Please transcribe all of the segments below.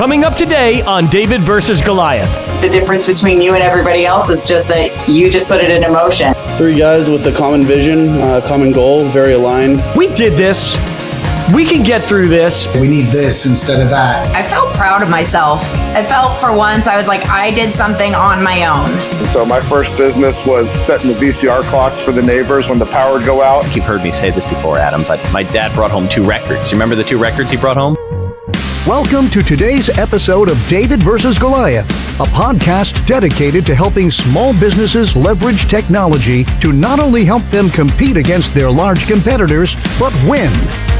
Coming up today on David versus Goliath. The difference between you and everybody else is just that you just put it into motion. Three guys with a common vision, common goal, very aligned. We did this. We can get through this. We need this instead of that. I felt proud of myself. I felt for once I was like, I did something on my own. And so my first business was setting the VCR clocks for the neighbors when the power would go out. You've heard me say this before, Adam, but my dad brought home 2 records. You remember the 2 records he brought home? Welcome to today's episode of David versus Goliath, a podcast dedicated to helping small businesses leverage technology to not only help them compete against their large competitors, but win.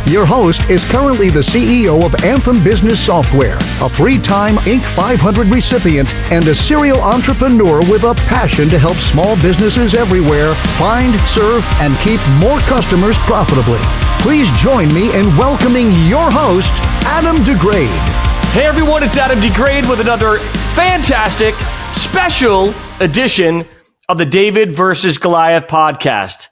Your host is currently the CEO of Anthem Business Software, a 3-time Inc. 500 recipient, and a serial entrepreneur with a passion to help small businesses everywhere find, serve, and keep more customers profitably. Please join me in welcoming your host, Adam DeGraide. Hey everyone, it's Adam DeGraide with another fantastic special edition of the David versus Goliath podcast.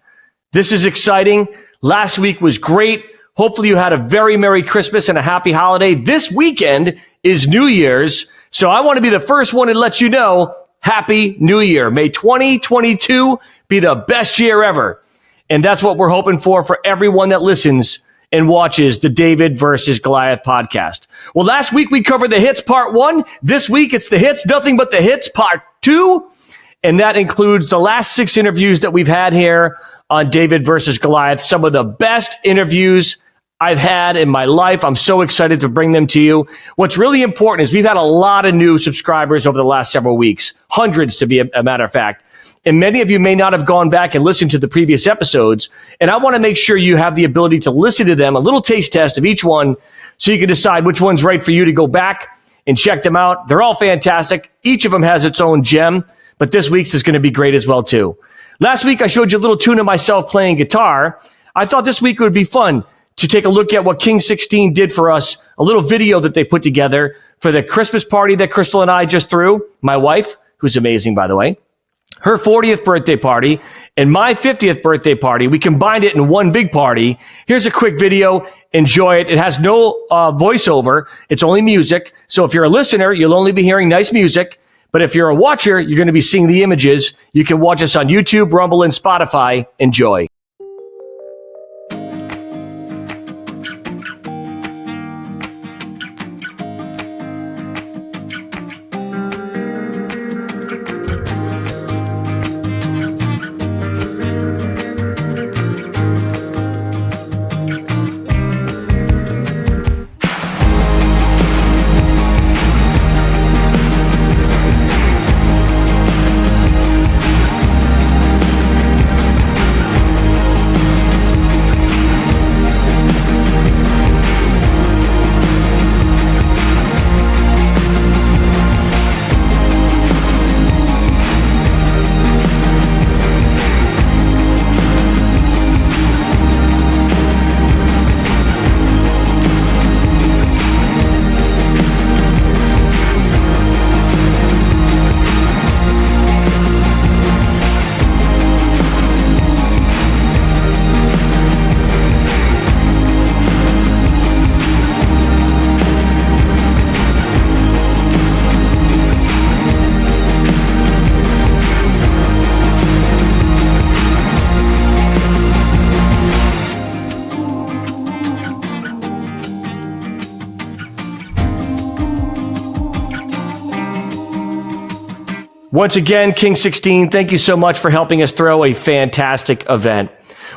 This is exciting. Last week was great. Hopefully you had a very Merry Christmas and a happy holiday. This weekend is New Year's, so I want to be the first one to let you know, Happy New Year. May 2022 be the best year ever. And that's what we're hoping for everyone that listens and watches the David versus Goliath podcast. Well, last week we covered the hits part 1. This week it's the hits, nothing but the hits part 2. And that includes the last 6 interviews that we've had here on David versus Goliath. Some of the best interviews I've had in my life. I'm so excited to bring them to you. What's really important is we've had a lot of new subscribers over the last several weeks, hundreds to be a matter of fact. And many of you may not have gone back and listened to the previous episodes. And I want to make sure you have the ability to listen to them, a little taste test of each one, so you can decide which one's right for you to go back and check them out. They're all fantastic. Each of them has its own gem, but this week's is going to be great as well too. Last week, I showed you a little tune of myself playing guitar. I thought this week it would be fun to take a look at what King 16 did for us, a little video that they put together for the Christmas party that Crystal and I just threw. My wife, who's amazing, by the way, her 40th birthday party and my 50th birthday party. We combined it in one big party. Here's a quick video. Enjoy it. It has no voiceover. It's only music. So if you're a listener, you'll only be hearing nice music. But if you're a watcher, you're going to be seeing the images. You can watch us on YouTube, Rumble, and Spotify. Enjoy. Once again, King 16, thank you so much for helping us throw a fantastic event.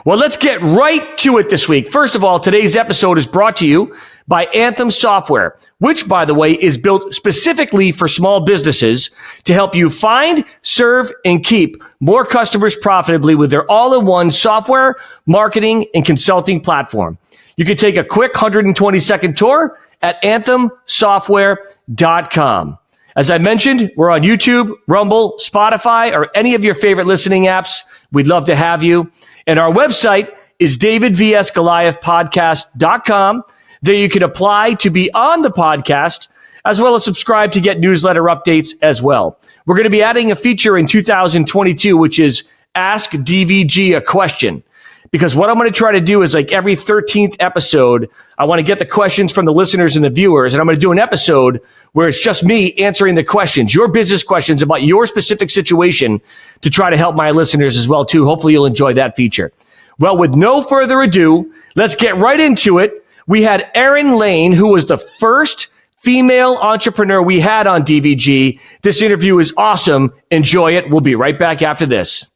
Well, let's get right to it this week. First of all, today's episode is brought to you by Anthem Software, which, by the way, is built specifically for small businesses to help you find, serve, and keep more customers profitably with their all-in-one software, marketing, and consulting platform. You can take a quick 120-second tour at anthemsoftware.com. As I mentioned, we're on YouTube, Rumble, Spotify, or any of your favorite listening apps. We'd love to have you. And our website is davidvsgoliathpodcast.com. There you can apply to be on the podcast, as well as subscribe to get newsletter updates as well. We're going to be adding a feature in 2022, which is Ask DVG a Question. because what I'm going to try to do is like every 13th episode, I want to get the questions from the listeners and the viewers. And I'm going to do an episode where it's just me answering the questions, your business questions about your specific situation to try to help my listeners as well, too. Hopefully you'll enjoy that feature. Well, with no further ado, let's get right into it. We had Erin Lane, who was the first female entrepreneur we had on DVG. This interview is awesome. Enjoy it. We'll be right back after this.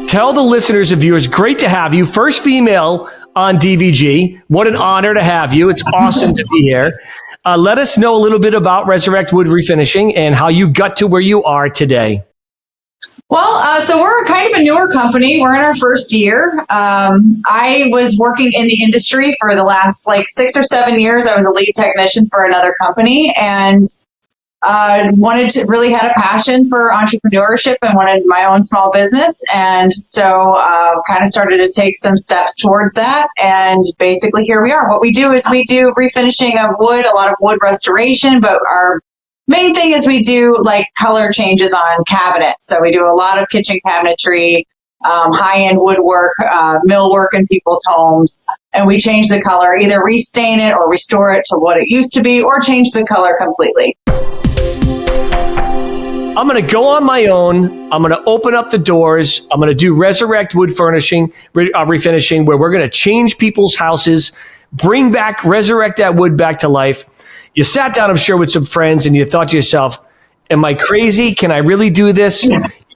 Tell the listeners and viewers, great to have you. First female on DVG. What an honor to have you. It's awesome to be here. Let us know a little bit about Resurrect Wood Refinishing and how you got to where you are today. Well, so we're kind of a newer company. We're in our first year. I was working in the industry for the last 6 or 7 years. I was a lead technician for another company and really had a passion for entrepreneurship and wanted my own small business. And so kind of started to take some steps towards that. And basically here we are. What we do is we do refinishing of wood, a lot of wood restoration, but our main thing is we do color changes on cabinets. So we do a lot of kitchen cabinetry, high-end woodwork, millwork in people's homes, and we change the color, either restain it or restore it to what it used to be, or change the color completely. I'm going to go on my own. I'm going to open up the doors. I'm going to do Resurrect Wood Furnishing, Refinishing, where we're going to change people's houses, resurrect that wood back to life. You sat down, I'm sure, with some friends and you thought to yourself, am I crazy? Can I really do this?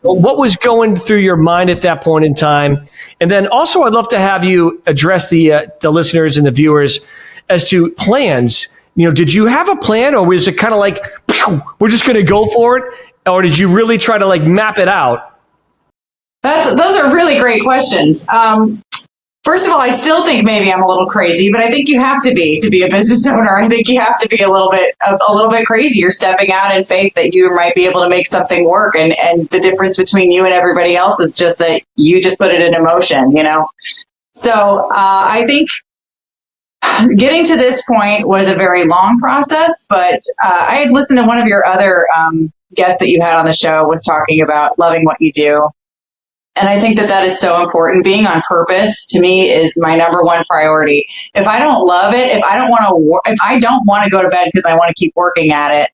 What was going through your mind at that point in time? And then also, I'd love to have you address the listeners and the viewers as to plans. Did you have a plan, or was it kind of like, we're just going to go for it? Or did you really try to map it out? Those are really great questions. First of all, I still think maybe I'm a little crazy, but I think you have to be a business owner. I think you have to be a little bit crazy. You're stepping out in faith that you might be able to make something work. And the difference between you and everybody else is just that you just put it into motion, So I think getting to this point was a very long process, but I had listened to one of your other guests that you had on the show was talking about loving what you do. And I think that is so important. Being on purpose, to me, is my number one priority. If I don't love it, if I don't want to go to bed because I want to keep working at it,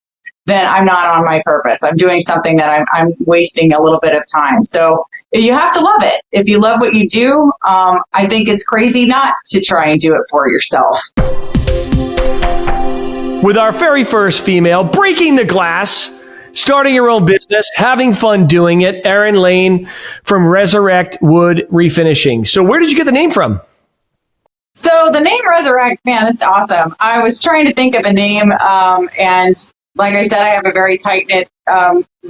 then I'm not on my purpose. I'm doing something that I'm wasting a little bit of time. So you have to love it. If you love what you do, I think it's crazy not to try and do it for yourself. With our very first female, breaking the glass, starting your own business, having fun doing it, Erin Lane from Resurrect Wood Refinishing. So where did you get the name from? So the name Resurrect, man, it's awesome. I was trying to think of a name, and like I said, I have a very tight-knit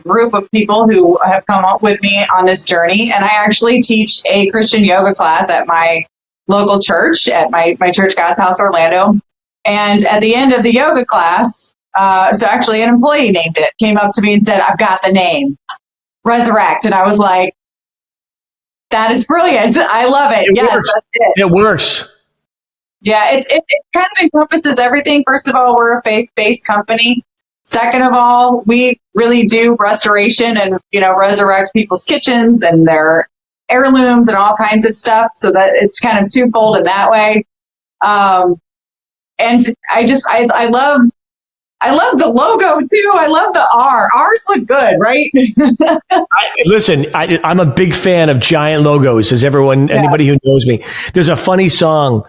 group of people who have come up with me on this journey. And I actually teach a Christian yoga class at my local church, at my church, God's House, Orlando. And at the end of the yoga class, so actually an employee named it, came up to me and said, I've got the name, Resurrect. And I was like, that is brilliant. I love it. Yes, works. That's it. It works. Yeah, it kind of encompasses everything. First of all, we're a faith-based company. Second of all, we really do restoration and, resurrect people's kitchens and their heirlooms and all kinds of stuff. So that it's kind of twofold in that way. And I love the logo too. I love the R. R's look good, right? I'm a big fan of giant logos, as anybody who knows me. There's a funny song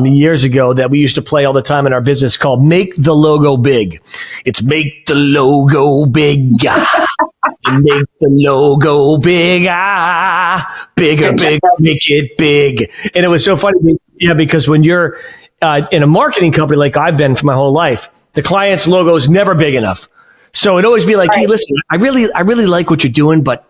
years ago that we used to play all the time in our business called Make the Logo Big. It's make the logo big. Make the logo big. Bigger, make it big. And it was so funny. Yeah, because when you're in a marketing company like I've been for my whole life, the client's logo is never big enough. So it'd always be like, hey, listen, I really like what you're doing, but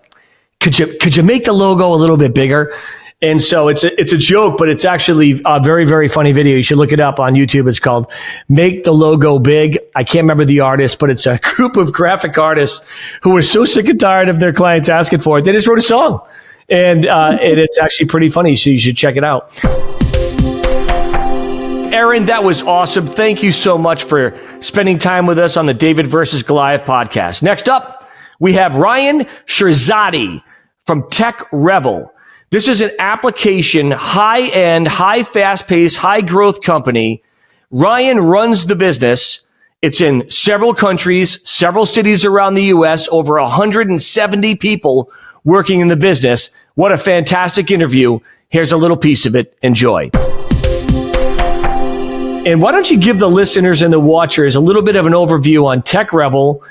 could you make the logo a little bit bigger? And so it's a joke, but it's actually a very, very funny video. You should look it up on YouTube. It's called Make the Logo Big. I can't remember the artist, but it's a group of graphic artists who were so sick and tired of their clients asking for it. They just wrote a song. And it's actually pretty funny. So you should check it out. Erin, that was awesome. Thank you so much for spending time with us on the David versus Goliath podcast. Next up, we have Ryan Scherzadi from Tech Revel. This is an application, high-end, high fast-paced, high-growth company. Ryan runs the business. It's in several countries, several cities around the U.S., over 170 people working in the business. What a fantastic interview. Here's a little piece of it. Enjoy. And why don't you give the listeners and the watchers a little bit of an overview on Tech Revel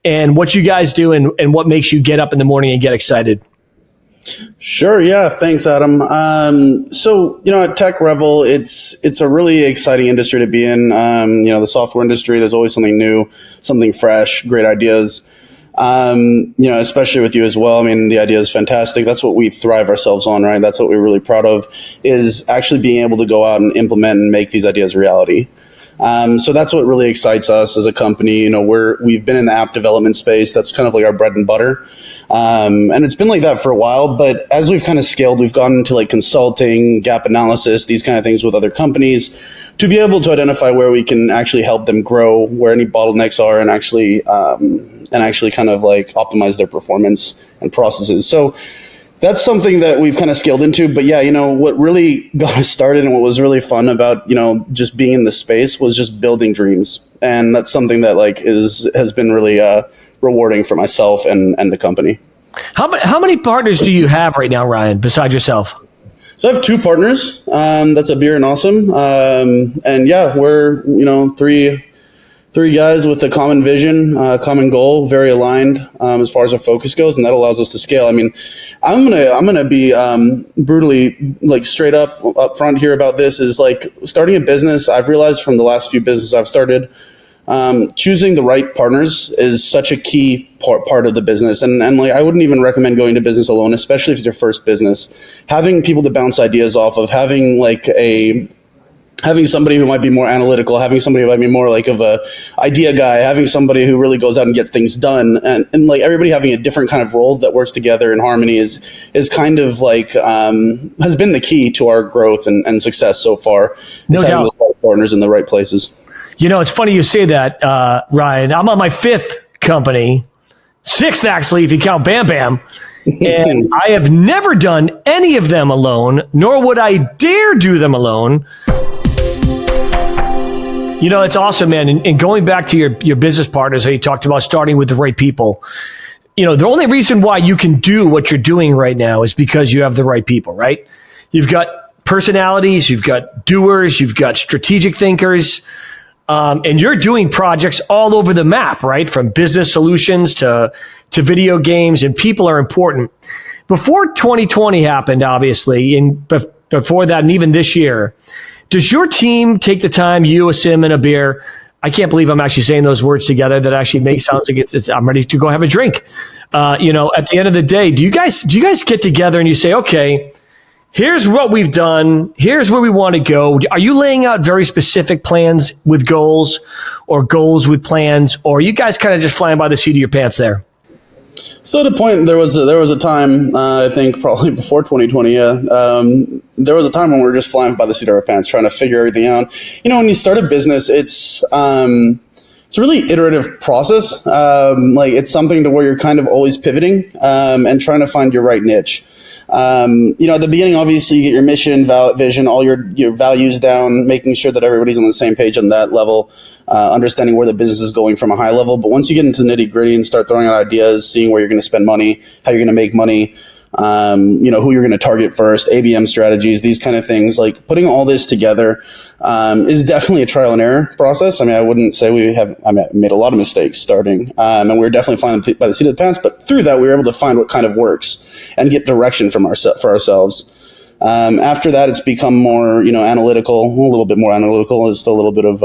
and what you guys do and what makes you get up in the morning and get excited? Sure. Yeah. Thanks, Adam. So, at Tech Revel, it's a really exciting industry to be in. The software industry, there's always something new, something fresh, great ideas. Especially with you as well. I mean, the idea is fantastic. That's what we thrive ourselves on, right? That's what we're really proud of, is actually being able to go out and implement and make these ideas reality. So that's what really excites us as a company. We've been in the app development space. That's kind of like our bread and butter. And it's been like that for a while, but as we've kind of scaled, we've gone into like consulting, gap analysis, these kind of things with other companies to be able to identify where we can actually help them grow, where any bottlenecks are, and actually kind of like optimize their performance and processes. So that's something that we've kind of scaled into. But yeah, what really got us started and what was really fun about, just being in the space was just building dreams. And that's something that has been really rewarding for myself and the company. How many partners do you have right now, Ryan, besides yourself? So I have 2 partners. That's Abir and Awesome. And yeah, we're, three guys with a common vision, common goal, very aligned as far as our focus goes, and that allows us to scale. I mean, I'm gonna be brutally straight up front here about this. Is starting a business. I've realized from the last few businesses I've started, choosing the right partners is such a key part of the business. And I wouldn't even recommend going to business alone, especially if it's your first business. Having people to bounce ideas off of, having somebody who might be more analytical, having somebody who might be more of a idea guy, having somebody who really goes out and gets things done, and everybody having a different kind of role that works together in harmony is kind of has been the key to our growth and success so far. No doubt. Having those right partners in the right places. It's funny you say that, Ryan. I'm on my 5th company, 6th actually, if you count Bam Bam. And I have never done any of them alone, nor would I dare do them alone. It's awesome, man. And going back to your business partners, how you talked about starting with the right people. The only reason why you can do what you're doing right now is because you have the right people, right? You've got personalities, you've got doers, you've got strategic thinkers, and you're doing projects all over the map, right? From business solutions to video games, and people are important. Before 2020 happened, obviously, and before that, and even this year, does your team take the time, you, Asim, and Abir? I can't believe I'm actually saying those words together. That actually makes sounds like I'm ready to go have a drink. At the end of the day, do you guys get together and you say, okay, here's what we've done, here's where we want to go? Are you laying out very specific plans with goals, or goals with plans, or are you guys kind of just flying by the seat of your pants there? So at a point, there was a time, I think probably before 2020, there was a time when we were just flying by the seat of our pants, trying to figure everything out. When you start a business, it's a really iterative process. It's something to where you're kind of always pivoting and trying to find your right niche. At the beginning, obviously, you get your mission, vision, all your values down, making sure that everybody's on the same page on that level, understanding where the business is going from a high level. But once you get into the nitty gritty and start throwing out ideas, seeing where you're going to spend money, how you're going to make money, who you're going to target first, ABM strategies, these kind of things, putting all this together is definitely a trial and error process. I mean, I wouldn't say I made a lot of mistakes starting, and we were definitely flying by the seat of the pants, but through that, we were able to find what kind of works and get direction for ourselves. After that, it's become more, analytical, a little bit more analytical. There's still a little bit of,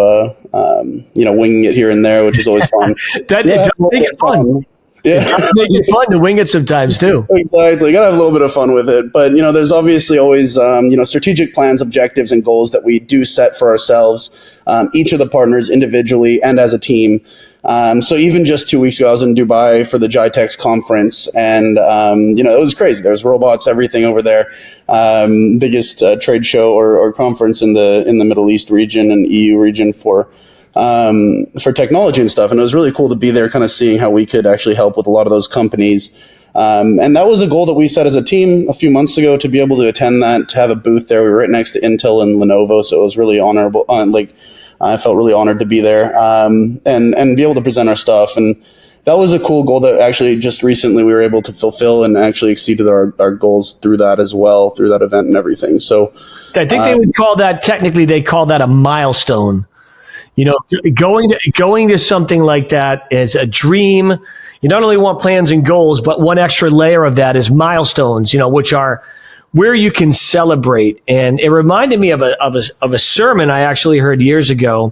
winging it here and there, which is always fun. It does make it fun. Yeah. It does make it fun to wing it sometimes too. Exactly. You gotta have a little bit of fun with it. But, there's obviously always, strategic plans, objectives, and goals that we do set for ourselves, each of the partners individually and as a team. So even just 2 weeks ago, I was in Dubai for the GITEX conference, and, it was crazy. There's robots, everything over there. Biggest trade show or conference in the Middle East region and EU region for technology and stuff. And it was really cool to be there, kind of seeing how we could actually help with a lot of those companies And that was a goal that we set as a team a few months ago, to be able to attend that, to have a booth there. We were right next to Intel and Lenovo, so it was really honorable. I felt really honored to be there, and be able to present our stuff. And that was a cool goal that actually just recently we were able to fulfill, and actually exceeded our goals through that as well, through that event and everything. So I think they would call that, technically, they call that a milestone. You know, going to something like that is a dream. You not only want plans and goals, but one extra layer of that is milestones, you know, which are where you can celebrate. And it reminded me of a sermon I actually heard years ago.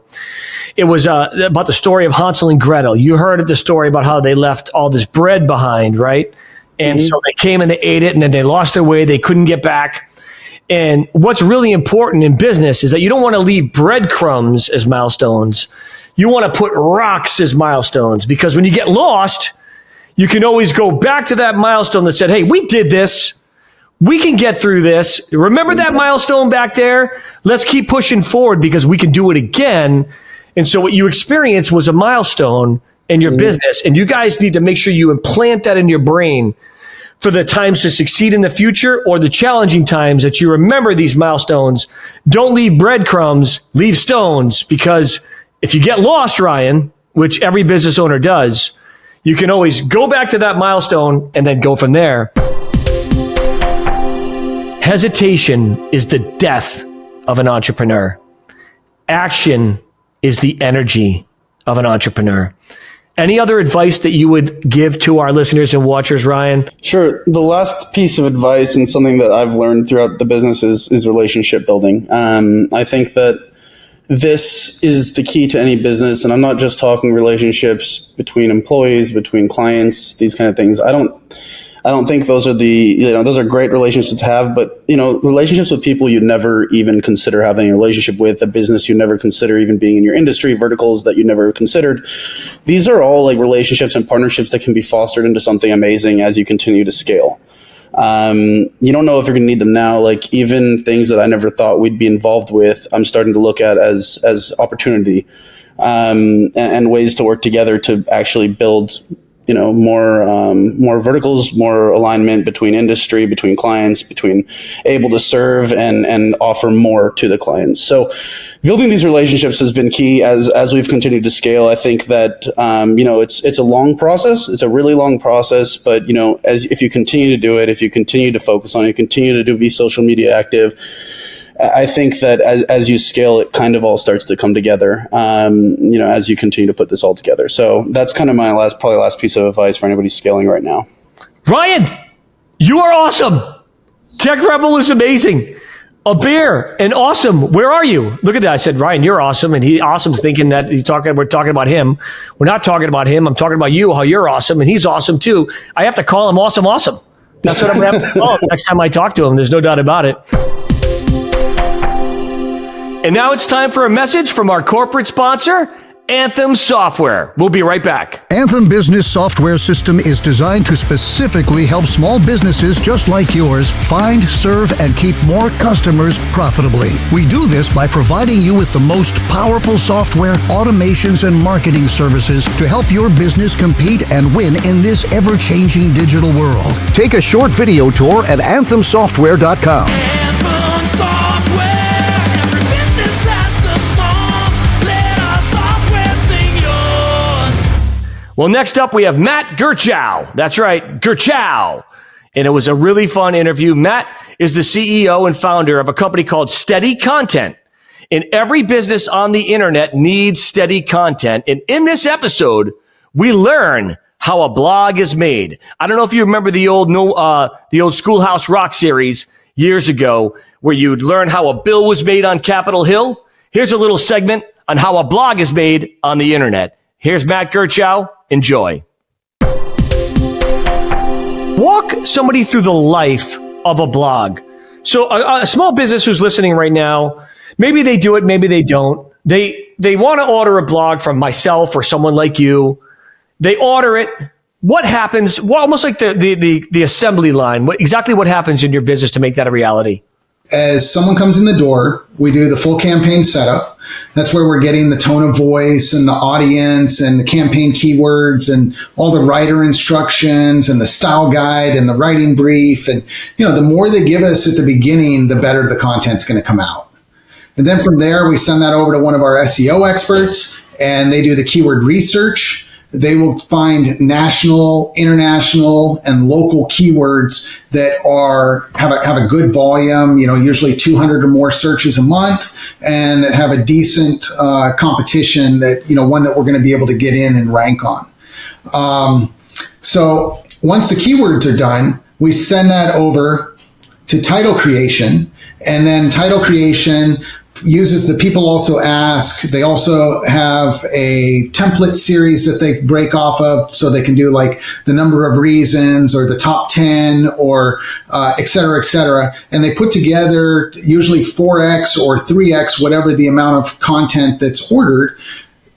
It was about the story of Hansel and Gretel. You heard the story about how they left all this bread behind, right? And so they came and they ate it, and then they lost their way. They couldn't get back. And what's really important in business is that you don't want to leave breadcrumbs as milestones. You want to put rocks as milestones, because when you get lost, you can always go back to that milestone that said, hey, we did this. We can get through this. Remember that milestone back there? Let's keep pushing forward, because we can do it again. And so what you experienced was a milestone in your business. And you guys need to make sure you implant that in your brain for the times to succeed in the future, or the challenging times, that you remember these milestones. Don't leave breadcrumbs, leave stones, because if you get lost, Ryan, which every business owner does, you can always go back to that milestone and then go from there. Hesitation is the death of an entrepreneur. Action is the energy of an entrepreneur. Any other advice that you would give to our listeners and watchers, Ryan? Sure. The last piece of advice, and something that I've learned throughout the business, is relationship building. I think that this is the key to any business. And I'm not just talking relationships between employees, between clients, these kind of things. I don't think those are those are great relationships to have, but, relationships with people you'd never even consider having a relationship with, a business you never consider even being in your industry, verticals that you never considered. These are all like relationships and partnerships that can be fostered into something amazing as you continue to scale. You don't know if you're going to need them now. Like, even things that I never thought we'd be involved with, I'm starting to look at as opportunity, and ways to work together to actually build more verticals, more alignment between industry, between clients, between able to serve and offer more to the clients. So building these relationships has been key as we've continued to scale. I think that, it's a long process. It's a really long process, but, if you continue to do it, if you continue to focus on it, continue to be social media active, I think that as you scale, it kind of all starts to come together, as you continue to put this all together. So that's kind of my last piece of advice for anybody scaling right now. Ryan, you are awesome. Tech Rebel is amazing. A bear and awesome. Where are you? Look at that. I said, Ryan, you're awesome. And awesome's thinking that we're talking about him. We're not talking about him. I'm talking about you, how you're awesome. And he's awesome too. I have to call him awesome. That's what I'm going to have to call him next time I talk to him. There's no doubt about it. And now it's time for a message from our corporate sponsor, Anthem Software. We'll be right back. Anthem Business Software System is designed to specifically help small businesses just like yours find, serve, and keep more customers profitably. We do this by providing you with the most powerful software, automations, and marketing services to help your business compete and win in this ever-changing digital world. Take a short video tour at anthemsoftware.com. Anthem Software. Every business has a song. Let our software sing yours. Well, next up, we have Matt Gerchow. That's right, Gerchow. And it was a really fun interview. Matt is the CEO and founder of a company called Steady Content. And every business on the internet needs steady content. And in this episode, we learn how a blog is made. I don't know if you remember the old Schoolhouse Rock series years ago, where you'd learn how a bill was made on Capitol Hill. Here's a little segment on how a blog is made on the internet. Here's Matt Gerchow. Enjoy. Walk somebody through the life of a blog. So a small business who's listening right now, maybe they do it, maybe they don't. They want to order a blog from myself or someone like you. They order it. What happens? Well, almost like the assembly line. Exactly what happens in your business to make that a reality? As someone comes in the door, we do the full campaign setup. That's where we're getting the tone of voice and the audience and the campaign keywords and all the writer instructions and the style guide and the writing brief. And, the more they give us at the beginning, the better the content's going to come out. And then from there, we send that over to one of our SEO experts, and they do the keyword research. They will find national, international, and local keywords that have a good volume, usually 200 or more searches a month, and that have a decent competition that, one that we're going to be able to get in and rank on. So once the keywords are done, we send that over to title creation, and then title creation uses the people also ask. They also have a template series that they break off of, so they can do like the number of reasons or the top 10 or et cetera, and they put together usually 4x or 3x whatever the amount of content that's ordered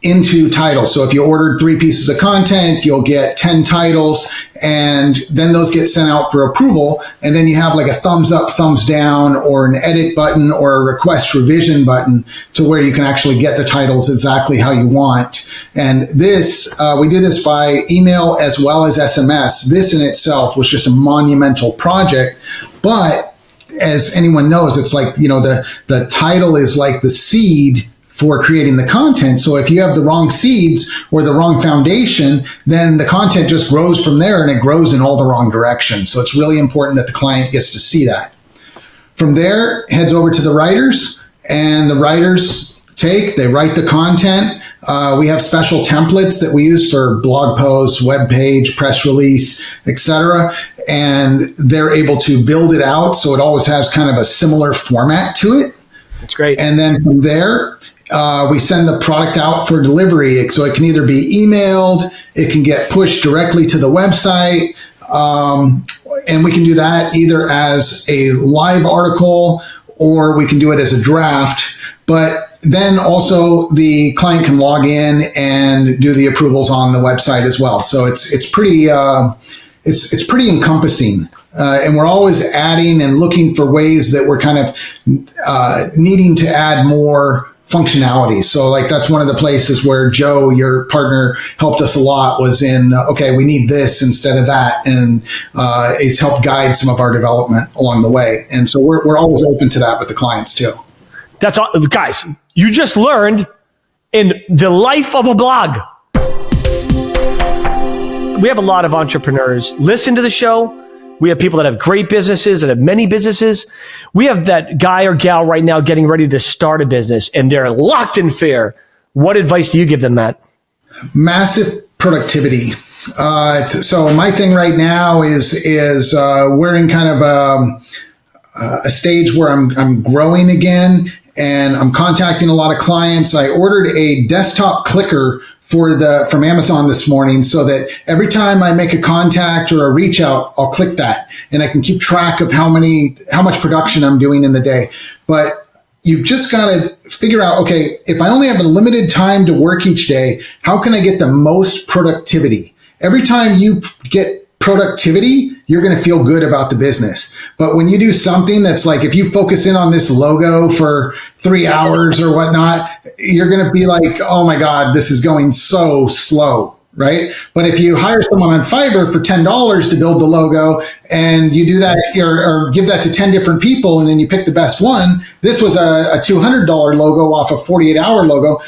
into titles. So if you ordered 3 pieces of content, you'll get 10 titles, and then those get sent out for approval. And then you have like a thumbs up, thumbs down, or an edit button or a request revision button to where you can actually get the titles exactly how you want. And this, we did this by email as well as SMS. This in itself was just a monumental project, but as anyone knows, it's like, the title is like the seed for creating the content. So if you have the wrong seeds or the wrong foundation, then the content just grows from there, and it grows in all the wrong directions. So it's really important that the client gets to see that. From there, heads over to the writers, and the writers they write the content. We have special templates that we use for blog posts, web page, press release, etc. And they're able to build it out so it always has kind of a similar format to it. That's great. And then from there, we send the product out for delivery. So it can either be emailed, it can get pushed directly to the website, and we can do that either as a live article or we can do it as a draft. But then also the client can log in and do the approvals on the website as well. So it's pretty encompassing. And we're always adding and looking for ways that we're kind of needing to add more functionality. So like that's one of the places where Joe, your partner, helped us a lot was in, we need this instead of that. And it's helped guide some of our development along the way. And so we're always open to that with the clients too. That's all, guys, you just learned in the life of a blog. We have a lot of entrepreneurs listen to the show. We have people that have great businesses, that have many businesses. We have that guy or gal right now getting ready to start a business, and they're locked in fear. What advice do you give them, Matt? Massive productivity. So my thing right now is we're in kind of a stage where I'm growing again, and I'm contacting a lot of clients. I ordered a desktop clicker from Amazon this morning, so that every time I make a contact or a reach out, I'll click that, and I can keep track of how much production I'm doing in the day. But you've just got to figure out, if I only have a limited time to work each day, how can I get the most productivity? Every time you get productivity, you're going to feel good about the business. But when you do something that's like, if you focus in on this logo for 3 hours or whatnot, you're going to be like, oh my God, this is going so slow, right? But if you hire someone on Fiverr for $10 to build the logo, and you do that or give that to 10 different people, and then you pick the best one, this was a $200 logo off a 48-hour logo.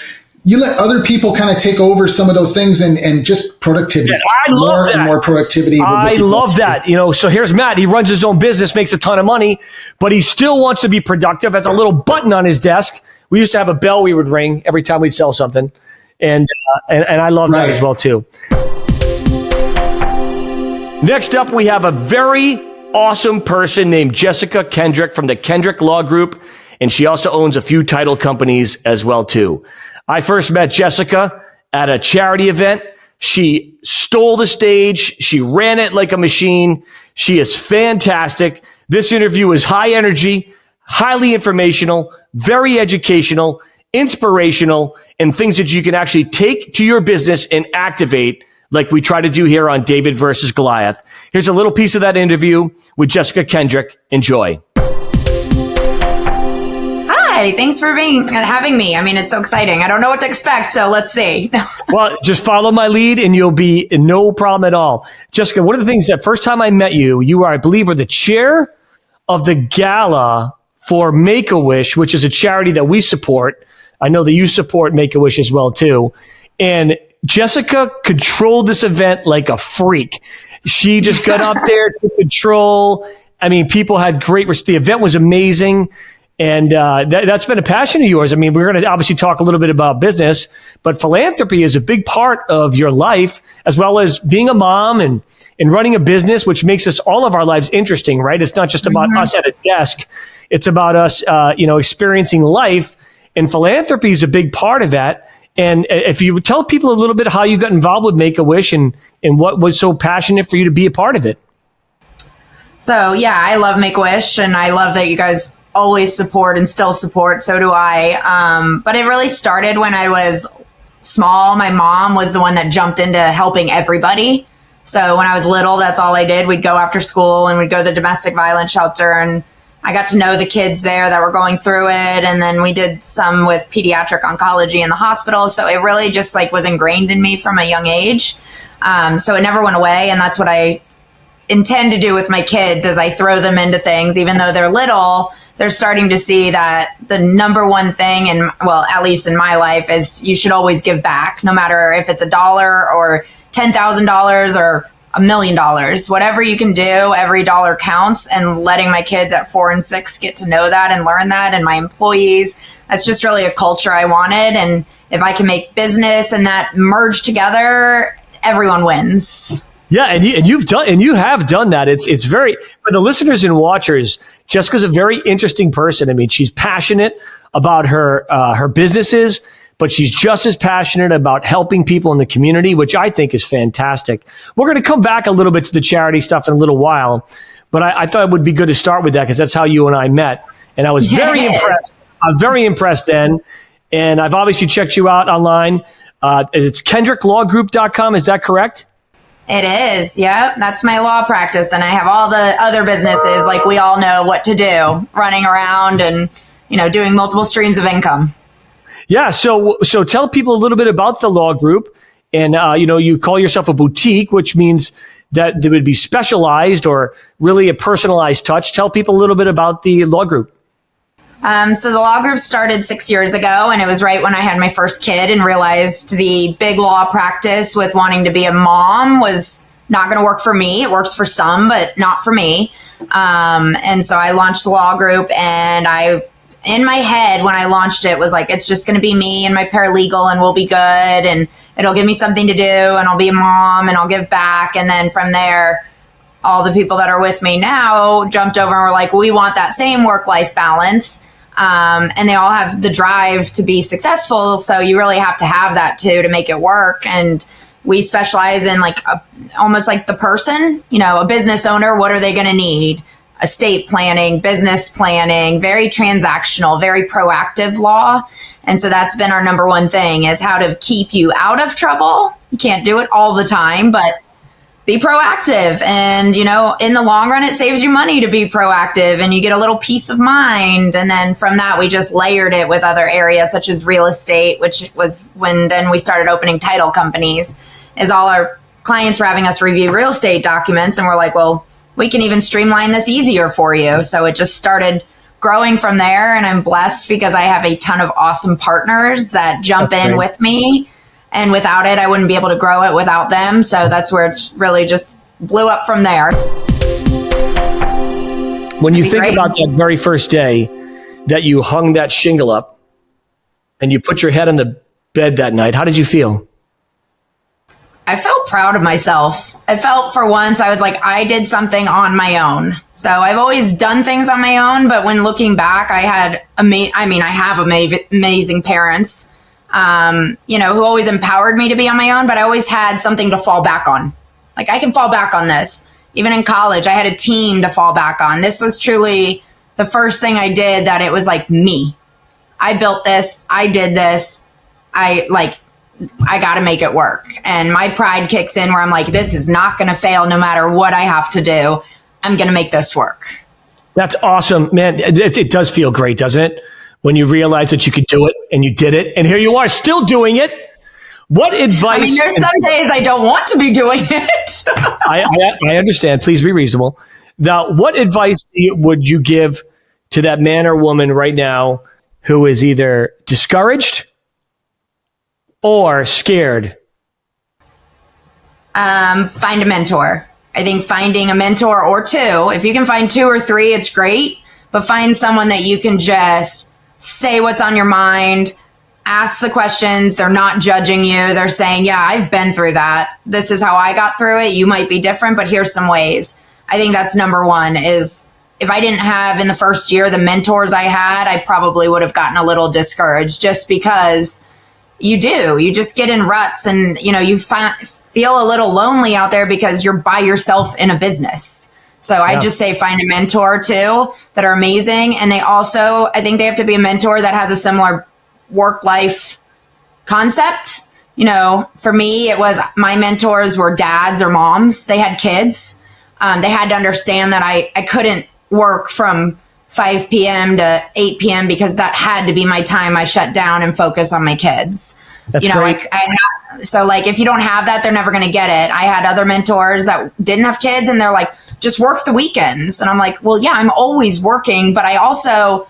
You let other people kind of take over some of those things and just productivity. Yeah, I love more that. And more productivity. I love that. So here's Matt. He runs his own business, makes a ton of money, but he still wants to be productive. Has a little button on his desk. We used to have a bell we would ring every time we'd sell something. And I love that as well too. Next up, we have a very awesome person named Jessica Kendrick from the Kendrick Law Group. And she also owns a few title companies as well too. I first met Jessica at a charity event. She stole the stage. She ran it like a machine. She is fantastic. This interview is high energy, highly informational, very educational, inspirational, and things that you can actually take to your business and activate like we try to do here on David versus Goliath. Here's a little piece of that interview with Jessica Kendrick. Enjoy. Hi, thanks for having me. I mean, it's so exciting. I don't know what to expect, so let's see. Well, just follow my lead and you'll be no problem at all. Jessica, one of the things that first time I met you, you were, I believe, were the chair of the gala for Make-A-Wish, which is a charity that we support. I know that you support Make-A-Wish as well, too. And Jessica controlled this event like a freak. She just got up there to control. I mean, people had the event was amazing. And that's been a passion of yours. I mean, we're going to obviously talk a little bit about business, but philanthropy is a big part of your life, as well as being a mom and running a business, which makes us all of our lives interesting, right? It's not just about us at a desk. It's about us, experiencing life. And philanthropy is a big part of that. And if you would tell people a little bit how you got involved with Make-A-Wish and what was so passionate for you to be a part of it. So, yeah, I love Make-A-Wish, and I love that you guys always support and still support. So do I. But it really started when I was small. My mom was the one that jumped into helping everybody. So when I was little, that's all I did. We'd go after school and we'd go to the domestic violence shelter, and I got to know the kids there that were going through it. And then we did some with pediatric oncology in the hospital. So it really just was ingrained in me from a young age. So it never went away. And that's what I intend to do with my kids as I throw them into things. Even though they're little, they're starting to see that the number one thing, and well, at least in my life, is you should always give back, no matter if it's $1 or $10,000 or $1 million. Whatever you can do, every dollar counts. And letting my kids at 4 and 6 get to know that and learn that, and my employees, that's just really a culture I wanted. And if I can make business and that merge together, everyone wins. Yeah, and you have done that. It's very, for the listeners and watchers, Jessica's a very interesting person. I mean, she's passionate about her businesses, but she's just as passionate about helping people in the community, which I think is fantastic. We're going to come back a little bit to the charity stuff in a little while, but I thought it would be good to start with that because that's how you and I met, and I was very impressed. I'm very impressed then, and I've obviously checked you out online. It's KendrickLawGroup.com. Is that correct? It is. Yep. That's my law practice. And I have all the other businesses, like we all know what to do, running around and, doing multiple streams of income. Yeah. So tell people a little bit about the law group. And, you call yourself a boutique, which means that there would be specialized or really a personalized touch. Tell people a little bit about the law group. So the law group started 6 years ago, and it was right when I had my first kid and realized the big law practice with wanting to be a mom was not going to work for me. It works for some, but not for me. And so I launched the law group, and in my head, when I launched it, was like, it's just going to be me and my paralegal, and we'll be good, and it'll give me something to do, and I'll be a mom, and I'll give back. And then from there, all the people that are with me now jumped over and were like, we want that same work-life balance. And they all have the drive to be successful. So you really have to have that too, to make it work. And we specialize in almost like the person, a business owner. What are they going to need? Estate planning, business planning, very transactional, very proactive law. And so that's been our number one thing, is how to keep you out of trouble. You can't do it all the time, but be proactive. And, in the long run, it saves you money to be proactive, and you get a little peace of mind. And then from that, we just layered it with other areas such as real estate, which was when then we started opening title companies, is all our clients were having us review real estate documents. And we're like, well, we can even streamline this easier for you. So it just started growing from there. And I'm blessed because I have a ton of awesome partners that jump in with me. And without it, I wouldn't be able to grow it without them. So that's where it's really just blew up from there. When you think about that very first day that you hung that shingle up and you put your head on the bed that night, how did you feel? I felt proud of myself. I felt for once I was like, I did something on my own. So I've always done things on my own. But when looking back, I have amazing parents. Who always empowered me to be on my own, but I always had something to fall back on. Like, I can fall back on this. Even in college, I had a team to fall back on. This was truly the first thing I did that it was like me. I built this. I did this. I got to make it work. And my pride kicks in where I'm like, this is not going to fail no matter what I have to do. I'm going to make this work. That's awesome, man. It does feel great, doesn't it? when you realized that you could do it and you did it, and here you are still doing it. What advice? I mean, there's some days I don't want to be doing it. I understand. Please be reasonable. Now, what advice would you give to that man or woman right now who is either discouraged or scared? Find a mentor. I think finding a mentor or two, if you can find 2 or 3, it's great, but find someone that you can just say what's on your mind, ask the questions. They're not judging you. They're saying, yeah, I've been through that. This is how I got through it. You might be different, but here's some ways. I think that's number one. Is if I didn't have in the first year the mentors I had, I probably would have gotten a little discouraged, just because you just get in ruts, and you feel a little lonely out there because you're by yourself in a business. So I just say find a mentor too that are amazing. And I think they have to be a mentor that has a similar work-life concept. For me, it was my mentors were dads or moms. They had kids. They had to understand that I couldn't work from 5 p.m. to 8 p.m. because that had to be my time I shut down and focus on my kids. That's great. So if you don't have that, they're never going to get it. I had other mentors that didn't have kids, and they're like, just work the weekends. And I'm like, well, yeah, I'm always working, but I also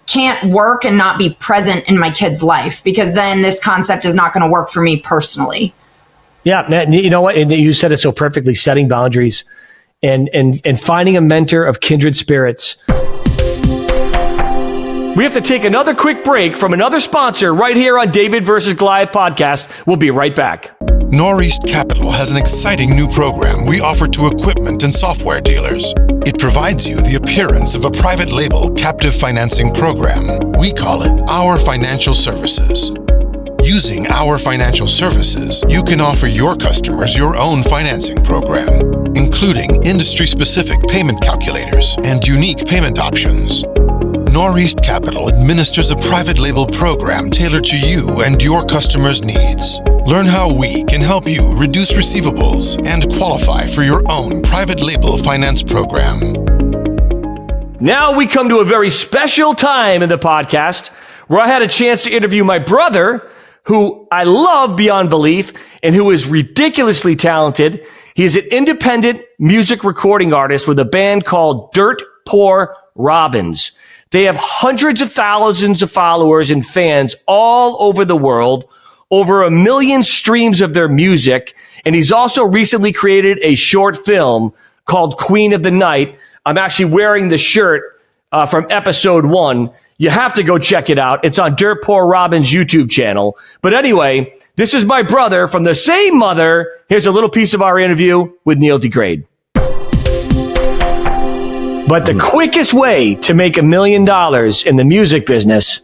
can't work and not be present in my kid's life, because then this concept is not going to work for me personally. Yeah, man, you know what? And you said it so perfectly, setting boundaries and finding a mentor of kindred spirits. We have to take another quick break from another sponsor right here on David versus Goliath podcast. We'll be right back. Northeast Capital has an exciting new program we offer to equipment and software dealers. It provides you the appearance of a private label captive financing program. We call it Our Financial Services. Using Our Financial Services, you can offer your customers your own financing program, including industry-specific payment calculators and unique payment options. Northeast Capital administers a private label program tailored to you and your customers' needs. Learn how we can help you reduce receivables and qualify for your own private label finance program. Now we come to a very special time in the podcast where I had a chance to interview my brother, who I love beyond belief and who is ridiculously talented. He is an independent music recording artist with a band called Dirt Poor Robins. They have hundreds of thousands of followers and fans all over the world, over 1 million streams of their music. And he's also recently created a short film called Queen of the Night. I'm actually wearing the shirt from episode 1. You have to go check it out. It's on Dirt Poor Robin's YouTube channel. But anyway, this is my brother from the same mother. Here's a little piece of our interview with Neil DeGraide. But the quickest way to make $1 million in the music business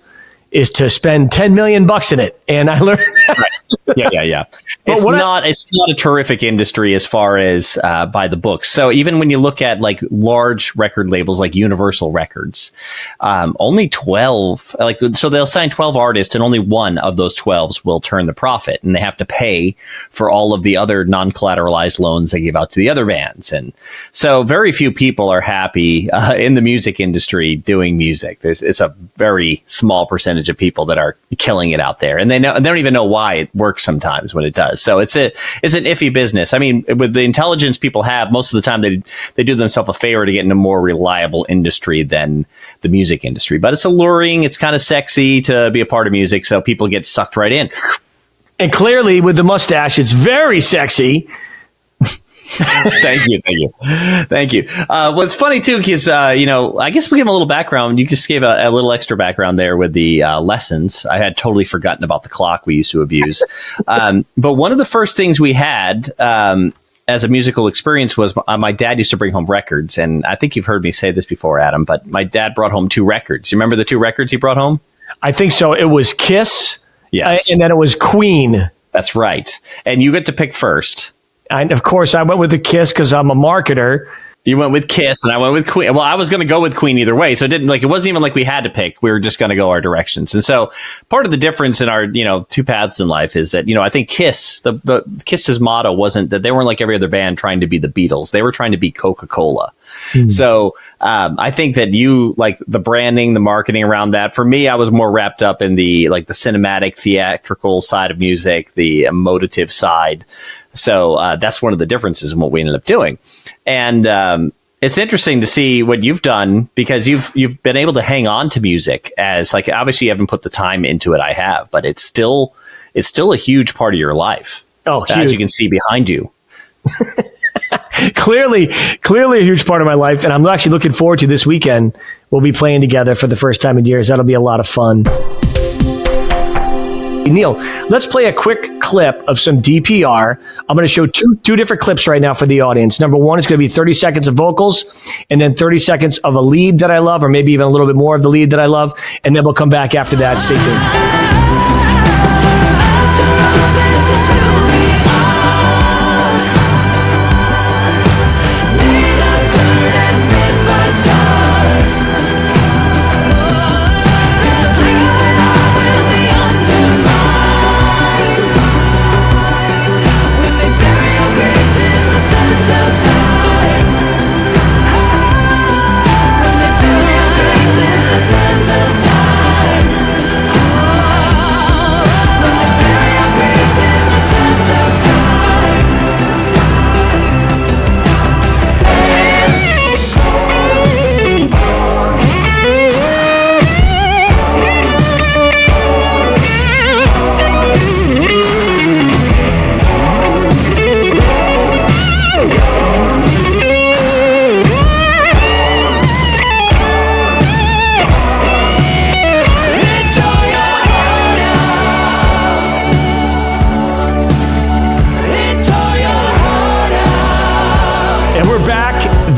is to spend $10 million in it. And I learned that. Yeah. It's not a terrific industry as far as by the books. So even when you look at like large record labels like Universal Records, only 12, so they'll sign 12 artists and only one of those 12s will turn the profit, and they have to pay for all of the other non-collateralized loans they give out to the other bands. And so very few people are happy in the music industry doing music. It's a very small percentage of people that are killing it out there, and they don't even know why it works sometimes when it does. So it's an iffy business. I mean, with the intelligence people have, most of the time they do themselves a favor to get in a more reliable industry than the music industry. But it's alluring. It's kind of sexy to be a part of music, so people get sucked right in. And clearly, with the mustache, it's very sexy. Thank you. What's funny too, because I guess we give a little background. You just gave a little extra background there with the lessons. I had totally forgotten about the clock we used to abuse. But one of the first things we had as a musical experience was my dad used to bring home records, and I think you've heard me say this before, Adam. But my dad brought home 2 records. You remember the 2 records he brought home? I think so. It was Kiss, yes, and then it was Queen. That's right. And you get to pick first. And of course, I went with the Kiss because I'm a marketer. You went with Kiss, and I went with Queen. Well, I was going to go with Queen either way, so it wasn't even like we had to pick. We were just going to go our directions. And so, part of the difference in our two paths in life is that I think Kiss, the Kiss's motto wasn't that they weren't like every other band trying to be the Beatles. They were trying to be Coca-Cola. So I think that you like the branding, the marketing around that. For me, I was more wrapped up in the cinematic, theatrical side of music, the emotive side. So that's one of the differences in what we ended up doing. And it's interesting to see what you've done, because you've been able to hang on to music as obviously you haven't put the time into it. I have, but it's still a huge part of your life. Oh, huge. As you can see behind you. Clearly a huge part of my life. And I'm actually looking forward to this weekend. We'll be playing together for the first time in years. That'll be a lot of fun. Neil, let's play a quick clip of some DPR. I'm going to show two different clips right now for the audience. Number one is going to be 30 seconds of vocals, and then 30 seconds of a lead that I love, or maybe even a little bit more of the lead that I love. And then we'll come back after that. Stay tuned.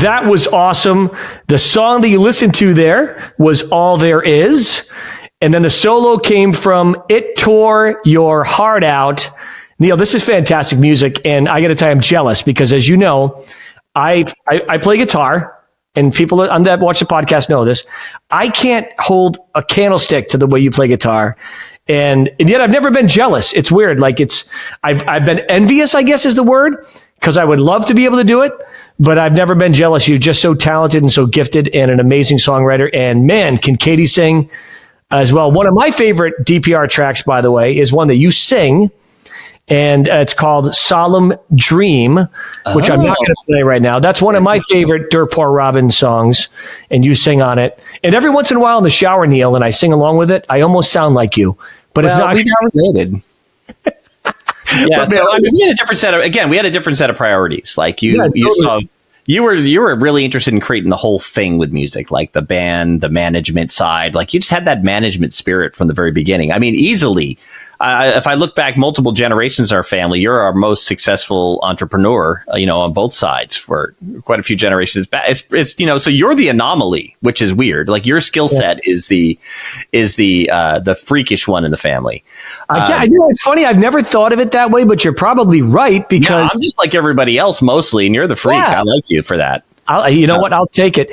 That was awesome. The song that you listened to there was All There Is. And then the solo came from It Tore Your Heart Out. Neil, this is fantastic music. And I got to tell you, I'm jealous because, as you know, I play guitar, and people that watch the podcast know this. I can't hold a candlestick to the way you play guitar. And yet I've never been jealous. It's weird. I've been envious, I guess is the word, because I would love to be able to do it, but I've never been jealous. You're just so talented and so gifted and an amazing songwriter. And man, can Katie sing as well. One of my favorite DPR tracks, by the way, is one that you sing, and it's called Solemn Dream, which I'm not going to play right now. That's one of my favorite Dirt Poor Robin songs, and you sing on it. And every once in a while in the shower, Neil, and I sing along with it, I almost sound like you, but it's not related. Yeah, so we had a different set of priorities. Like you were really interested in creating the whole thing with music, like the band, the management side. Like you just had that management spirit from the very beginning. I mean, easily. If I look back multiple generations in our family, you're our most successful entrepreneur, on both sides for quite a few generations back. It's so you're the anomaly, which is weird. Like your skill set is the freakish one in the family. It's funny. I've never thought of it that way, but you're probably right, because I'm just like everybody else mostly, and you're the freak. Yeah. I like you for that. What? I'll take it.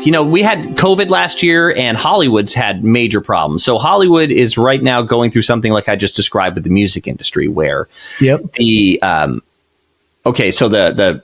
We had COVID last year, and Hollywood's had major problems. So Hollywood is right now going through something like I just described with the music industry, where the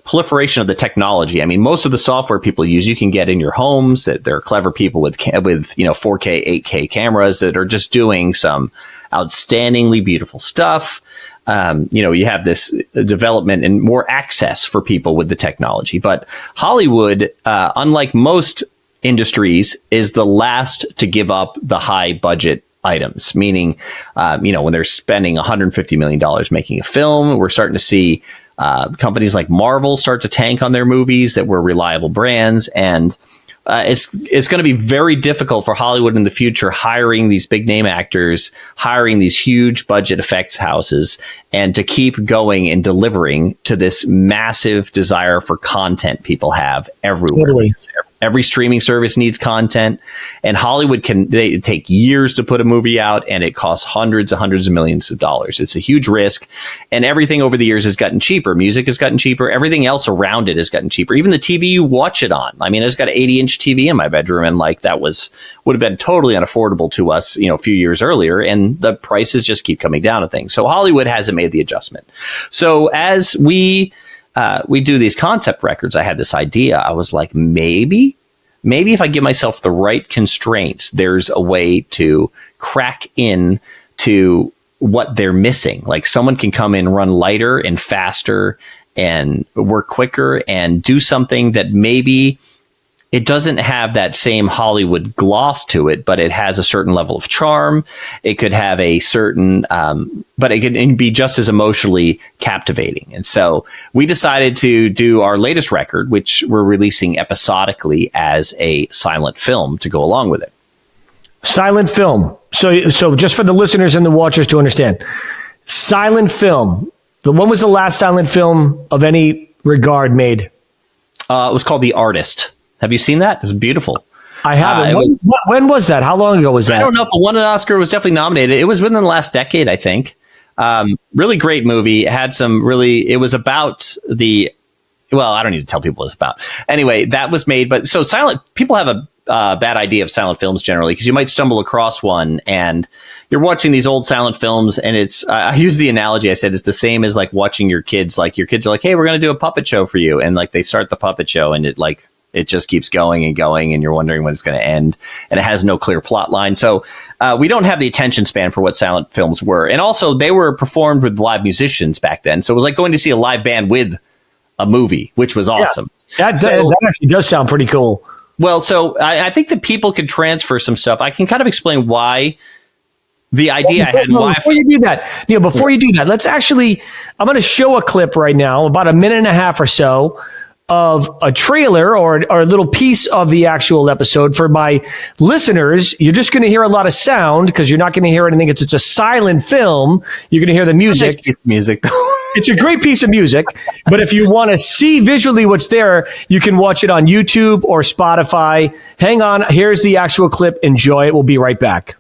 proliferation of the technology. I mean, most of the software people use, you can get in your homes. That there are clever people with 4K, 8K cameras that are just doing some outstandingly beautiful stuff. You have this development and more access for people with the technology. But Hollywood, unlike most industries, is the last to give up the high budget items, meaning, when they're spending $150 million making a film, we're starting to see companies like Marvel start to tank on their movies that were reliable brands. And it's going to be very difficult for Hollywood in the future, hiring these big name actors, hiring these huge budget effects houses, and to keep going and delivering to this massive desire for content people have everywhere. Totally. Every streaming service needs content, and Hollywood they take years to put a movie out, and it costs hundreds of millions of dollars. It's a huge risk, and everything over the years has gotten cheaper. Music has gotten cheaper. Everything else around it has gotten cheaper. Even the TV you watch it on. I mean, I've got an 80-inch TV in my bedroom, and like that would have been totally unaffordable to us, a few years earlier, and the prices just keep coming down on things. So Hollywood hasn't made the adjustment. So as we do these concept records, I had this idea. I was like, maybe if I give myself the right constraints, there's a way to crack in to what they're missing. Like someone can come in, run lighter and faster and work quicker and do something that maybe it doesn't have that same Hollywood gloss to it, but it has a certain level of charm. It could have a certain, but it can be just as emotionally captivating. And so we decided to do our latest record, which we're releasing episodically as a silent film to go along with it. Silent film. So just for the listeners and the watchers to understand, silent film. When was the last silent film of any regard made? It was called The Artist. Have you seen that? It was beautiful. I haven't. When was that? How long ago was that? I don't know if it won an Oscar. It was definitely nominated. It was within the last decade, I think. Really great movie. It had it was about I don't need to tell people what it's about. Anyway, that was made. But so people have a bad idea of silent films generally, because you might stumble across one and you're watching these old silent films, and it's I use the analogy. I said it's the same as like watching your kids. Like your kids are like, hey, we're going to do a puppet show for you. And like they start the puppet show, and it just keeps going and going, and you're wondering when it's going to end, and it has no clear plot line. So we don't have the attention span for what silent films were. And also, they were performed with live musicians back then. So it was like going to see a live band with a movie, which was awesome. Yeah, that actually does sound pretty cool. Well, so I think that people can transfer some stuff. I can kind of explain why the idea I had. Before you do that, let's actually, I'm going to show a clip right now, about a minute and a half or so, of a trailer or a little piece of the actual episode. For my listeners, you're just going to hear a lot of sound because you're not going to hear anything. It's a silent film. You're going to hear the music. It's music, though. It's a great piece of music, but if you want to see visually what's there, you can watch it on YouTube or Spotify. Hang on. Here's the actual clip. Enjoy it. We'll be right back.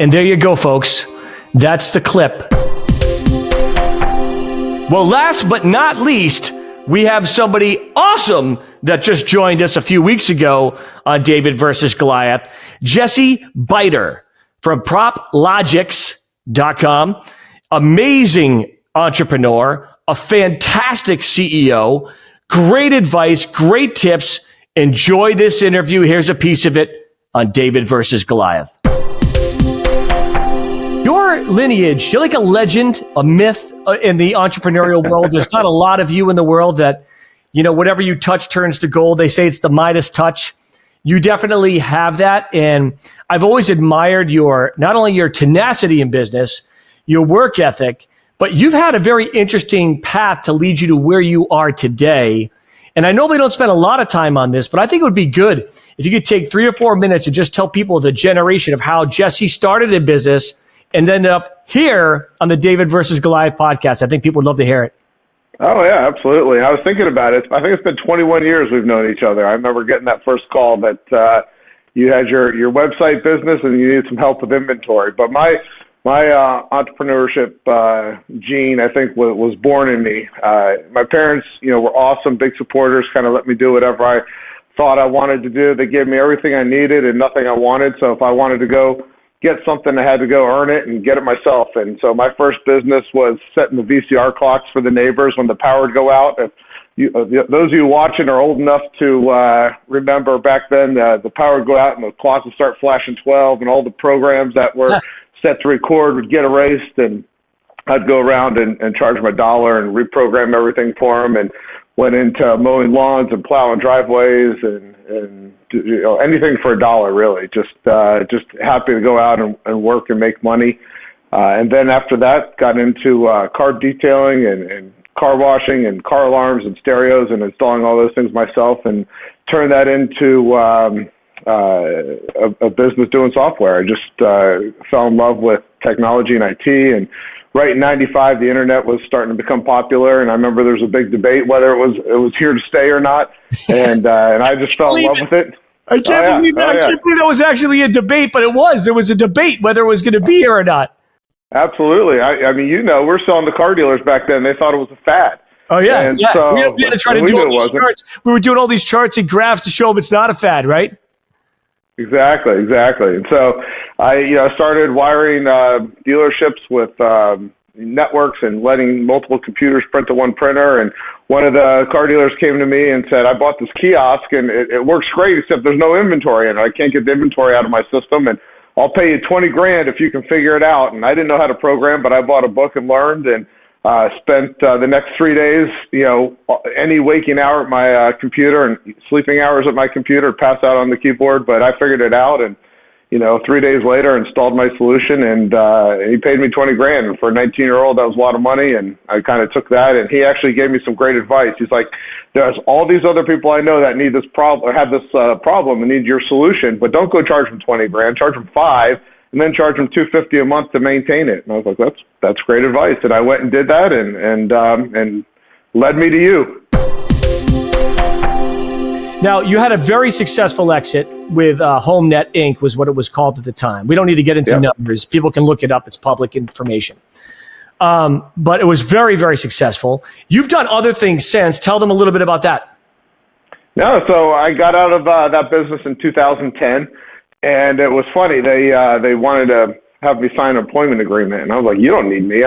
And there you go, folks. That's the clip. Well, last but not least, we have somebody awesome that just joined us a few weeks ago on David versus Goliath. Jesse Biter from PropLogix.com. Amazing entrepreneur, a fantastic CEO, great advice, great tips. Enjoy this interview. Here's a piece of it on David versus Goliath. Your lineage, you're like a legend, a myth in the entrepreneurial world. There's not a lot of you in the world that, whatever you touch turns to gold. They say it's the Midas touch. You definitely have that. And I've always admired not only your tenacity in business, your work ethic, but you've had a very interesting path to lead you to where you are today. And I normally don't spend a lot of time on this, but I think it would be good if you could take 3 or 4 minutes and just tell people the generation of how Jesse started in business and ended up here on the David versus Goliath podcast. I think people would love to hear it. Oh, yeah, absolutely. I was thinking about it. I think it's been 21 years we've known each other. I remember getting that first call that you had your website business and you needed some help with inventory. But my my entrepreneurship gene, I think, was born in me. My parents, were awesome, big supporters, kind of let me do whatever I thought I wanted to do. They gave me everything I needed and nothing I wanted. So if I wanted to go get something, I had to go earn it and get it myself. And so my first business was setting the VCR clocks for the neighbors when the power would go out. If those of you watching are old enough to remember back then, the power would go out and the clocks would start flashing 12 and all the programs that were set to record would get erased, and I'd go around and charge my $1 and reprogram everything for them, and went into mowing lawns and plowing driveways and anything for $1 really. Just happy to go out and work and make money. And then after that, got into car detailing and car washing and car alarms and stereos and installing all those things myself, and turned that into a business doing software. I just fell in love with technology and IT, and right in 95, the internet was starting to become popular, and I remember there was a big debate whether it was here to stay or not, and I just fell in love with it. I can't believe that. I can't believe that was actually a debate, but it was. There was a debate whether it was going to be here or not. Absolutely. I mean, we're selling to car dealers back then. They thought it was a fad. Oh, yeah. And yeah. So we had to try to do all these charts. We were doing all these charts and graphs to show them it's not a fad, right? Exactly. And so I started wiring dealerships with networks and letting multiple computers print to one printer. And one of the car dealers came to me and said, I bought this kiosk and it works great, except there's no inventory in it. I can't get the inventory out of my system, and I'll pay you $20,000 if you can figure it out. And I didn't know how to program, but I bought a book and learned, and spent the next 3 days, any waking hour at my computer and sleeping hours at my computer, pass out on the keyboard. But I figured it out, and 3 days later, installed my solution, and he paid me $20,000. And for a 19-year-old, that was a lot of money, and I kind of took that. And he actually gave me some great advice. He's like, "There's all these other people I know that need this problem, or have this problem, and need your solution, but don't go charge them $20,000. Charge them $5,000, and then charge them $250 a month to maintain it." And I was like, "That's great advice." And I went and did that, and led me to you. Now, you had a very successful exit with HomeNet Inc. was what it was called at the time. We don't need to get into numbers. People can look it up. It's public information. But it was very, very successful. You've done other things since. Tell them a little bit about that. No, so I got out of that business in 2010, and it was funny. They wanted to have me sign an employment agreement, and I was like, "You don't need me.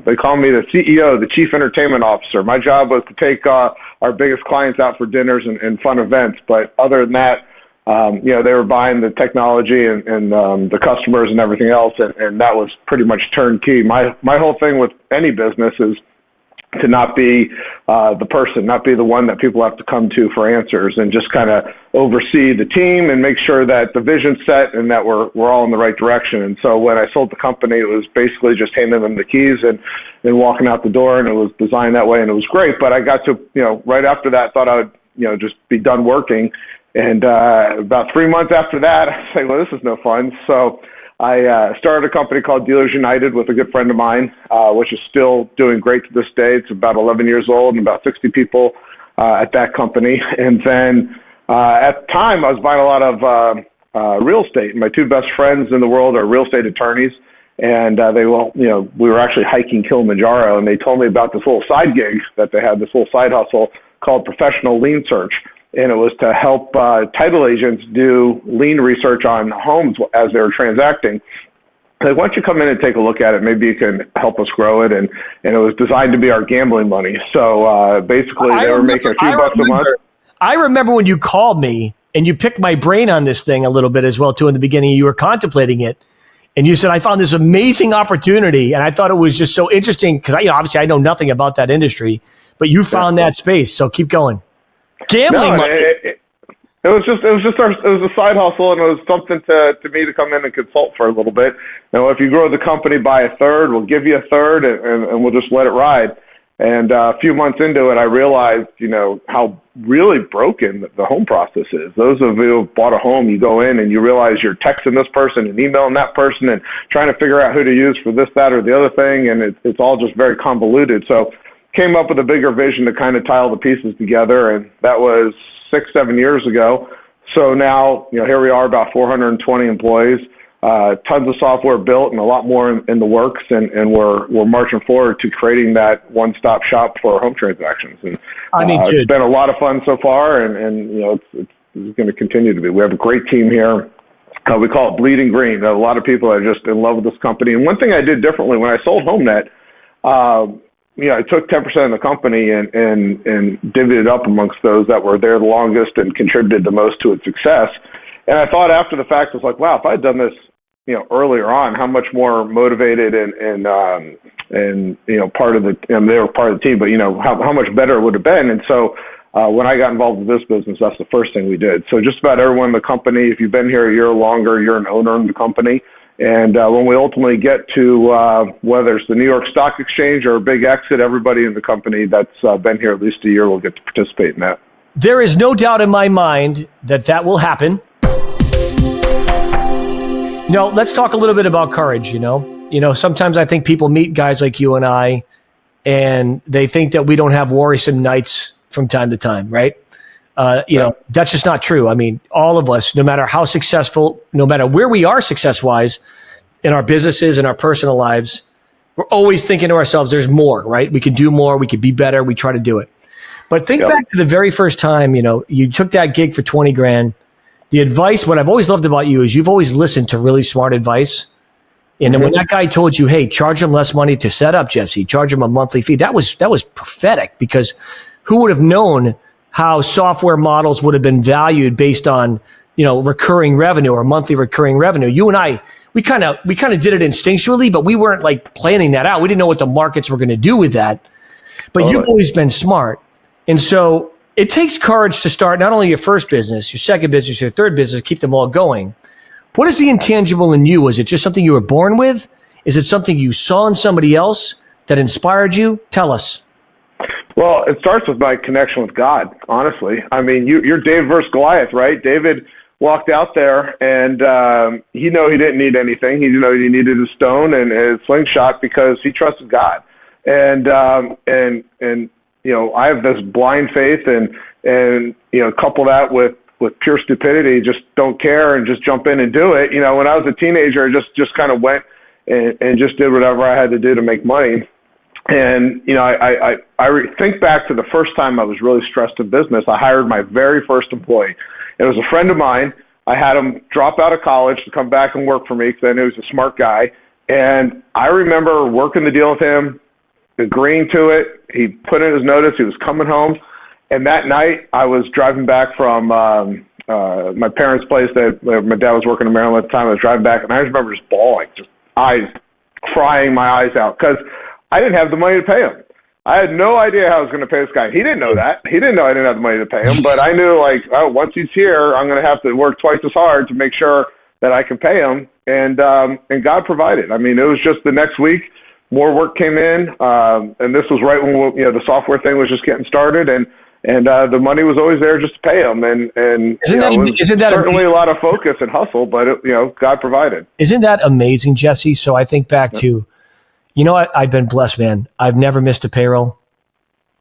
They call me the CEO, the Chief Entertainment Officer. My job was to take our biggest clients out for dinners and fun events. But other than that, they were buying the technology and the customers and everything else, and that was pretty much turnkey. My whole thing with any business is to not be the person, not be the one that people have to come to for answers, and just kind of oversee the team and make sure that the vision's set and that we're all in the right direction. And so when I sold the company, it was basically just handing them the keys and walking out the door, and it was designed that way, and it was great. But I got to, right after that, thought I would, just be done working. And about 3 months after that, I was like, well, this is no fun. So I started a company called Dealers United with a good friend of mine, which is still doing great to this day. It's about 11 years old and about 60 people at that company. And then at the time, I was buying a lot of real estate. My two best friends in the world are real estate attorneys. And we were actually hiking Kilimanjaro, and they told me about this little side gig that they had, this little side hustle called Professional Lien Search. And it was to help title agents do lien research on homes as they were transacting. Like, why don't you come in and take a look at it? Maybe you can help us grow it. And it was designed to be our gambling money. So basically, they were making a few bucks a month. I remember when you called me and you picked my brain on this thing a little bit as well, too, in the beginning. You were contemplating it. And you said, I found this amazing opportunity. And I thought it was just so interesting because obviously I know nothing about that industry, but you found that space. So keep going. Gambling money. It was a side hustle, and it was something to me to come in and consult for a little bit. If you grow the company by a third, we'll give you a third, and we'll just let it ride. And a few months into it, I realized, how really broken the home process is. Those of you who bought a home, you go in and you realize you're texting this person and emailing that person and trying to figure out who to use for this, that, or the other thing, and it's all just very convoluted. So came up with a bigger vision to kind of tie all the pieces together, and that was 6-7 years ago. So now, here we are, about 420 employees. tons of software built and a lot more in the works, and we're marching forward to creating that one-stop shop for home transactions. And it's been a lot of fun so far, and it's going to continue to be. We have a great team here. We call it Bleeding Green. A lot of people are just in love with this company. And one thing I did differently when I sold HomeNet, I took 10% of the company and divvied it up amongst those that were there the longest and contributed the most to its success. And I thought after the fact, I was like, wow, if I had done this, earlier on, how much more motivated and part of the, and they were part of the team, but how much better it would have been. And so when I got involved with this business, that's the first thing we did. So just about everyone in the company, if you've been here a year or longer, you're an owner in the company. And when we ultimately get to whether it's the New York Stock Exchange or a big exit, everybody in the company that's been here at least a year will get to participate in that. There is no doubt in my mind that will happen. Let's talk a little bit about courage, sometimes I think people meet guys like you and I, and they think that we don't have worrisome nights from time to time, right? That's just not true. I mean, all of us, no matter how successful, no matter where we are success-wise in our businesses and our personal lives, we're always thinking to ourselves, there's more, right? We can do more. We could be better. We try to do it. But think back to the very first time, you took that gig for 20 grand. The advice, what I've always loved about you is you've always listened to really smart advice. And then when that guy told you, hey, charge him less money to set up, Jesse, charge him a monthly fee, that was prophetic, because who would have known how software models would have been valued based on, recurring revenue or monthly recurring revenue. You and I, we kind of did it instinctually, but we weren't like planning that out. We didn't know what the markets were going to do with that. But you've always been smart. And so it takes courage to start not only your first business, your second business, your third business, keep them all going. What is the intangible in you? Was it just something you were born with? Is it something you saw in somebody else that inspired you? Tell us. Well, it starts with my connection with God, honestly. I mean, you're David versus Goliath, right? David walked out there, and he didn't need anything. He needed a stone and a slingshot because he trusted God. And I have this blind faith, and couple that with pure stupidity, just don't care and just jump in and do it. When I was a teenager, I just kind of went and just did whatever I had to do to make money. And, I think back to the first time I was really stressed in business. I hired my very first employee. It was a friend of mine. I had him drop out of college to come back and work for me because I knew he was a smart guy. And I remember working the deal with him, agreeing to it. He put in his notice. He was coming home. And that night I was driving back from my parents' place where my dad was working in Maryland at the time. I was driving back, and I just remember just bawling, just crying my eyes out, because I didn't have the money to pay him. I had no idea how I was going to pay this guy. He didn't know that. He didn't know I didn't have the money to pay him, but I knew, once he's here, I'm going to have to work twice as hard to make sure that I can pay him. And God provided. I mean, it was just the next week, more work came in, and this was right when the software thing was just getting started, and the money was always there just to pay him. And isn't that certainly a lot of focus and hustle, but God provided. Isn't that amazing, Jesse? So I think back to, I've been blessed, man. I've never missed a payroll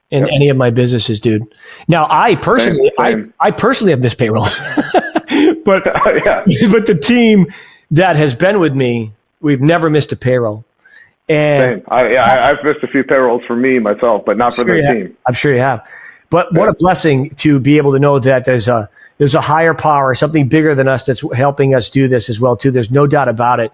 in any of my businesses, dude. Now, I personally have missed payrolls, but but the team that has been with me, we've never missed a payroll. And I've missed a few payrolls for me myself, but not for the team. I'm sure you have. But what a blessing to be able to know that there's a higher power, something bigger than us that's helping us do this as well too. There's no doubt about it.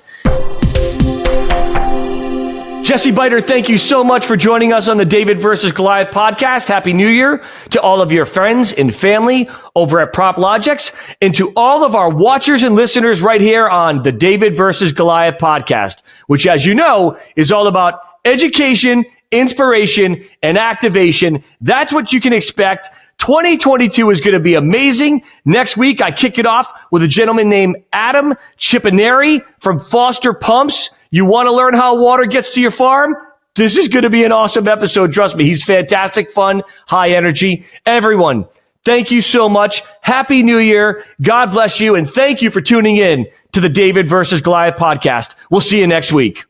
Jesse Biter, thank you so much for joining us on the David versus Goliath podcast. Happy New Year to all of your friends and family over at PropLogix, and to all of our watchers and listeners right here on the David versus Goliath podcast, which, as you know, is all about education, inspiration, and activation. That's what you can expect. 2022 is going to be amazing. Next week, I kick it off with a gentleman named Adam Chipineri from Foster Pumps. You want to learn how water gets to your farm? This is going to be an awesome episode. Trust me. He's fantastic, fun, high energy. Everyone, thank you so much. Happy New Year. God bless you. And thank you for tuning in to the David versus Goliath podcast. We'll see you next week.